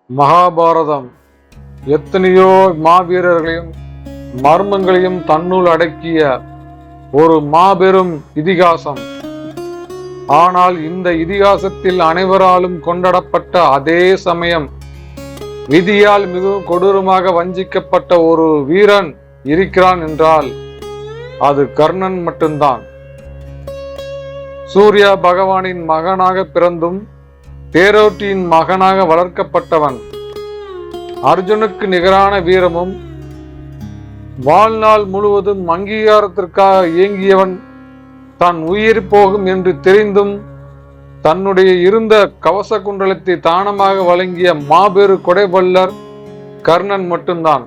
மகாபாரதம் எத்தனையோ மாவீரர்களையும் மர்மங்களையும் தன்னுள் அடக்கிய ஒரு மாபெரும் இதிகாசம். ஆனால் இந்த இதிகாசத்தில் அனைவராலும் கொண்டாடப்பட்ட அதே சமயம் விதியால் மிகவும் கொடூரமாக வஞ்சிக்கப்பட்ட ஒரு வீரன் இருக்கிறான் என்றால் அது கர்ணன் மட்டும்தான். சூரிய பகவானின் மகனாக பிறந்தும் தேரோட்டியின் மகனாக வளர்க்கப்பட்டவன், அர்ஜுனுக்கு நிகரான வீரமும் வாழ்நாள் முழுவதும் அங்கீகாரத்திற்காக இயங்கியவன், தான் உயிர் போகும் என்று தெரிந்தும் தன்னுடைய இருந்த கவச குண்டலத்தை தானமாக வழங்கிய மாபெரு கொடைவல்லர் கர்ணன் மட்டும்தான்.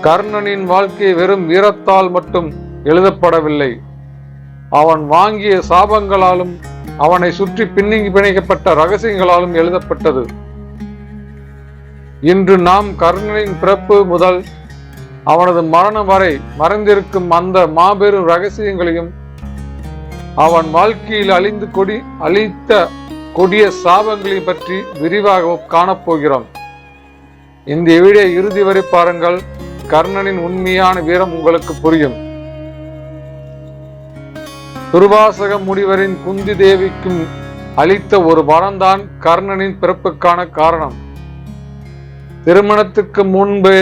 கர்ணனின் வாழ்க்கை வெறும் வீரத்தால் மட்டும் எழுதப்படவில்லை, அவன் வாங்கிய சாபங்களாலும் அவனை சுற்றி பிணைக்கப்பட்ட ரகசியங்களாலும் எழுதப்பட்டது. இன்று நாம் கர்ணனின் பிறப்பு முதல் அவனது மரணம் வரை மறைந்திருக்கும் அந்த மாபெரும் ரகசியங்களையும் அவன் வாழ்க்கையில் அழித்த கொடிய சாபங்களையும் பற்றி விரிவாக காணப்போகிறோம். இந்த வீடியோ இறுதி வரை பாருங்கள், கர்ணனின் உண்மையான வீரம் உங்களுக்கு புரியும். துர்வாசக முனிவரின் குந்தி தேவிக்கும் அளித்த ஒரு வரம்தான் கர்ணனின் பிறப்புக்கான காரணம். திருமணத்துக்கு முன்பே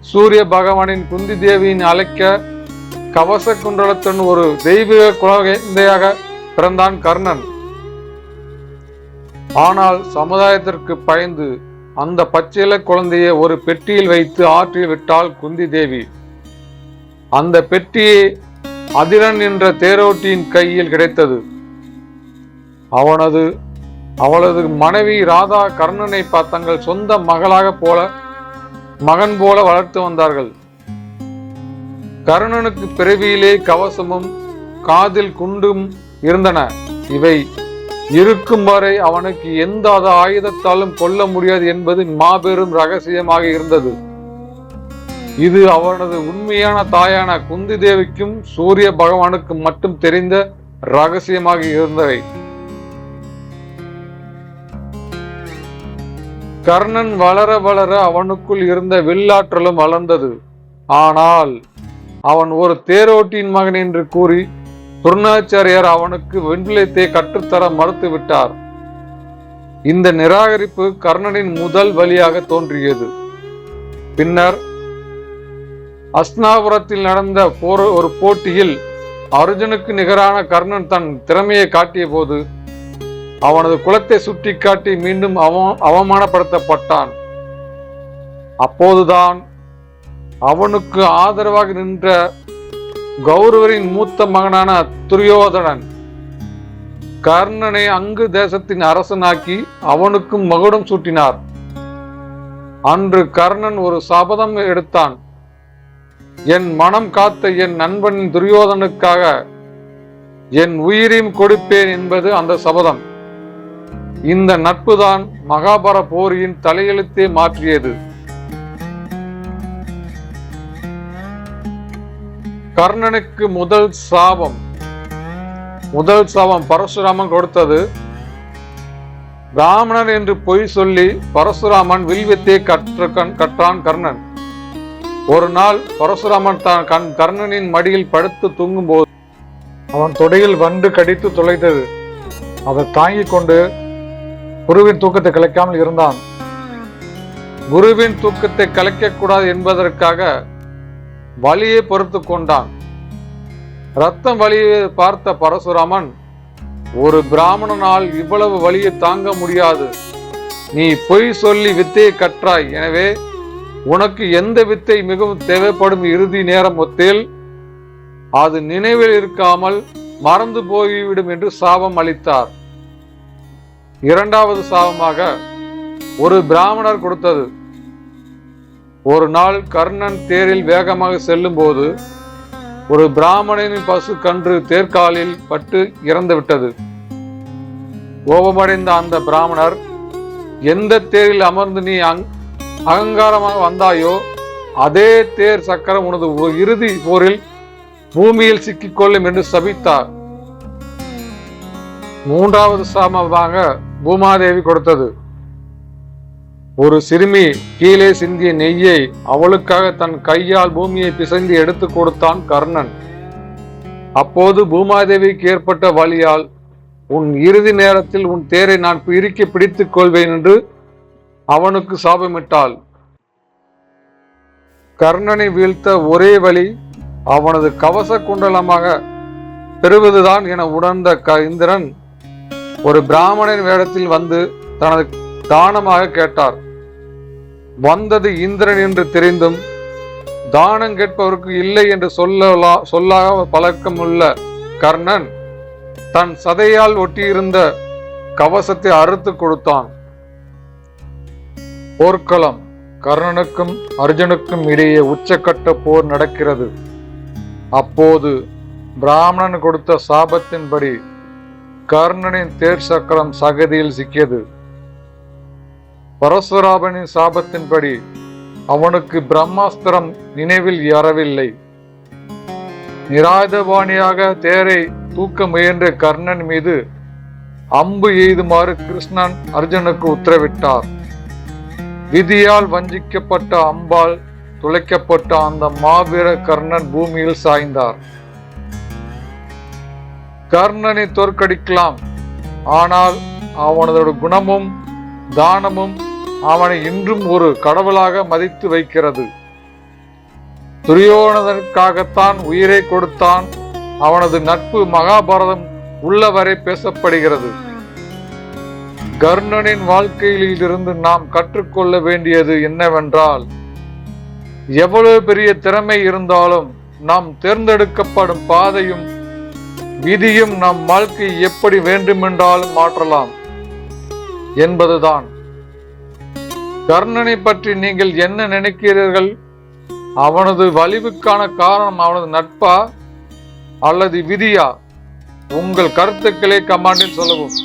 சூரிய பகவானின் குந்தி தேவியின் அழைக்க கவச குண்டலத்துடன் ஒரு தெய்வீக குழந்தையாக பிறந்தான் கர்ணன். ஆனால் சமுதாயத்திற்கு பயந்து அந்த பச்சில குழந்தையை ஒரு பெட்டியில் வைத்து ஆற்றில் விட்டாள் குந்தி தேவி. அந்த பெட்டியை அதிரன் என்ற தேரோட்டியின் கையில் கிடைத்தது. அவளது மனைவி ராதா கர்ணனை தங்கள் சொந்த மகன் போல வளர்த்து வந்தார்கள். கர்ணனுக்கு பிறவியிலே கவசமும் காதில் குண்டும் இருந்தன. இவை இருக்கும் வரை அவனுக்கு எந்த ஆயுதத்தாலும் கொல்ல முடியாது என்பது மாபெரும் ரகசியமாக இருந்தது. இது அவனது உண்மையான தாயான குந்தி தேவிக்கும் சூரிய பகவானுக்கு மட்டும் தெரிந்த ரகசியமாக இருந்தவை. கர்ணன் வளர வளர அவனுக்குள் இருந்த வில்லாற்றலும் வளர்ந்தது. ஆனால் அவன் ஒரு தேரோட்டியின் மகன் என்று கூறி துரோணாச்சாரியார் அவனுக்கு விண்வெளியத்தை கற்றுத்தர மறுத்து விட்டார். இந்த நிராகரிப்பு கர்ணனின் முதல் வழியாக தோன்றியது. பின்னர் அஸ்னாபுரத்தில் நடந்த ஒரு போட்டியில் அர்ஜுனுக்கு நிகரான கர்ணன் தன் திறமையை காட்டிய போது அவனது குலத்தை சுட்டி காட்டி மீண்டும் அவமானப்படுத்தப்பட்டான். அப்போதுதான் அவனுக்கு ஆதரவாக நின்ற கௌரவரின் மூத்த மகனான துரியோதனன் கர்ணனை அங்கு தேசத்தின் அரசனாக்கி அவனுக்கும் மகுடம் சூட்டினார். அன்று கர்ணன் ஒரு சபதம் எடுத்தான். என் மனம் காத்த என் நண்பனின் துரியோதனுக்காக என் உயிரையும் கொடுப்பேன் என்பது அந்த சபதம். இந்த நட்புதான் மகாபாரத போரின் தலையெழுத்தே மாற்றியது. கர்ணனுக்கு முதல் சாபம் பரசுராமன் கொடுத்தது. பிராமணன் என்று பொய் சொல்லி பரசுராமன் வில்வித்தை கற்றான் கர்ணன். ஒரு நாள் பரசுராமன் கர்ணனின் மடியில் படுத்து தூங்கும் போது அவன் தொடையில் வண்டு கடித்து தொலைத்தது. அதை தாங்கிக் கொண்டு குருவின் தூக்கத்தை கலைக்காமல் இருந்தான். குருவின் தூக்கத்தை கலைக்கக்கூடாது என்பதற்காக வலியை பொறுத்து கொண்டான். ரத்தம் வலியை பார்த்த பரசுராமன், ஒரு பிராமணனால் இவ்வளவு வலியை தாங்க முடியாது. நீ பொய் சொல்லி வித்தையை கற்றாய், எனவே உனக்கு எந்த வித்தை மிகவும் தேவைப்படும் இறுதி நேரம் ஒத்தில் அது நினைவில் இருக்காமல் மறந்து போய்விடும் என்று சாபம் அளித்தார். இரண்டாவது சாபமாக ஒரு பிராமணர் கொடுத்தது. ஒரு நாள் கர்ணன் தேரில் வேகமாக செல்லும் போது ஒரு பிராமணனின் பசு கன்று தேர்காலில் பட்டு இறந்து விட்டது. கோபமடைந்த அந்த பிராமணர், எந்த தேரில் அமர்ந்து நீ அகங்காரமாக வந்தாயோ அதே தேர் சக்கரம் உனது இறுதி போரில் பூமியில் சிக்கிக்கொள்ளும் என்று சபித்தார். மூன்றாவது சாபமாக பூமாதேவி கொடுத்தது. ஒரு சிறுமி கீழே சிந்திய நெய்யை அவளுக்காக தன் கையால் பூமியை பிசைந்து எடுத்து கொடுத்தான் கர்ணன். அப்போது பூமாதேவிக்கு ஏற்பட்ட வலியால், உன் இறுதி நேரத்தில் உன் தேரை நான் இறுக்கி பிடித்துக் கொள்வேன் என்று அவனுக்கு சாபமிட்டாள். கர்ணனை வீழ்த்த ஒரே வழி அவனது கவச குண்டலமாக பெறுவதுதான் என உணர்ந்த இந்திரன் ஒரு பிராமணன் வேடத்தில் வந்து தனது தானமாக கேட்டார். வந்தது இந்திரன் என்று தெரிந்தும் தானம் கேட்பவருக்கு இல்லை என்று சொல்லாக பழக்கமுள்ள கர்ணன் தன் சதையால் ஒட்டியிருந்த கவசத்தை அறுத்து கொடுத்தான். போர்க்களம். கர்ணனுக்கும் அர்ஜுனுக்கும் இடையே உச்சக்கட்ட போர் நடக்கிறது. அப்போது பிராமணன் கொடுத்த சாபத்தின்படி கர்ணனின் தேர் சக்கரம் சகதியில் சிக்கியது. பரசுராமனின் சாபத்தின்படி அவனுக்கு பிரம்மாஸ்திரம் நினைவில் வரவில்லை. நிராயுதபாணியாக தேரை தூக்க முயன்ற கர்ணன் மீது அம்பு எய்துமாறு கிருஷ்ணன் அர்ஜுனுக்கு உத்தரவிட்டார். விதியால் வஞ்சிக்கப்பட்ட அம்பால் துளைக்கப்பட்ட அந்த மாவீர கர்ணன் பூமியில் சாய்ந்தார். கர்ணனை தோற்கடிக்கலாம், ஆனால் அவனது குணமும் தானமும் அவனை இன்றும் ஒரு கடவுளாக மதித்து வைக்கிறது. துரியோதனனுக்காகத்தான் உயிரை கொடுத்தான். அவனது நட்பு மகாபாரதம் உள்ளவரை பேசப்படுகிறது. கர்ணனின் வாழ்க்கையில் இருந்து நாம் கற்றுக்கொள்ள வேண்டியது என்னவென்றால், எவ்வளவு பெரிய திறமை இருந்தாலும் நாம் தேர்ந்தெடுக்கப்படும் பாதையும் விதியும் நம் வாழ்க்கை எப்படி வேண்டுமென்றாலும் மாற்றலாம் என்பதுதான். கர்ணனை பற்றி நீங்கள் என்ன நினைக்கிறீர்கள்? அவனது வலிவுக்கான காரணம் அவனது நட்பா அல்லது விதியா? உங்கள் கருத்துக்களை கமெண்டில் சொல்லவும்.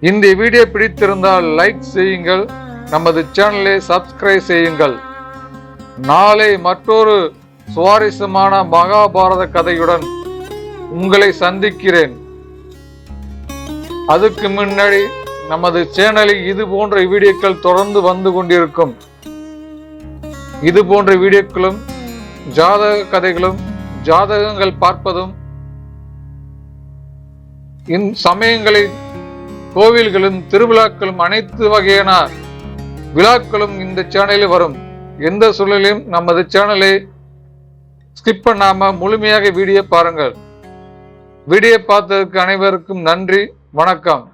இந்த வீடியோ பிடித்திருந்தால் லைக் செய்யுங்கள், நமது சேனலை சப்ஸ்கிரைப் செய்யுங்கள். நாளை மற்றொரு சுவாரஸ்யமான மகாபாரத கதையுடன் உங்களை சந்திக்கிறேன். அதுக்கு முன்னாடி நமது சேனலில் இது போன்ற வீடியோக்கள் தொடர்ந்து வந்து கொண்டிருக்கும். இது போன்ற வீடியோக்களும் ஜாதக கதைகளும் ஜாதகங்கள் பார்ப்பதும் சமயங்களில் கோவில்களும் திருவிழாக்களும் அனைத்து வகையான விழாக்களும் இந்த சேனலில் வரும். எந்த சூழலையும் நமது சேனலை ஸ்கிப் பண்ணாம முழுமையாக வீடியோ பாருங்கள். வீடியோ பார்த்ததற்கு அனைவருக்கும் நன்றி, வணக்கம்.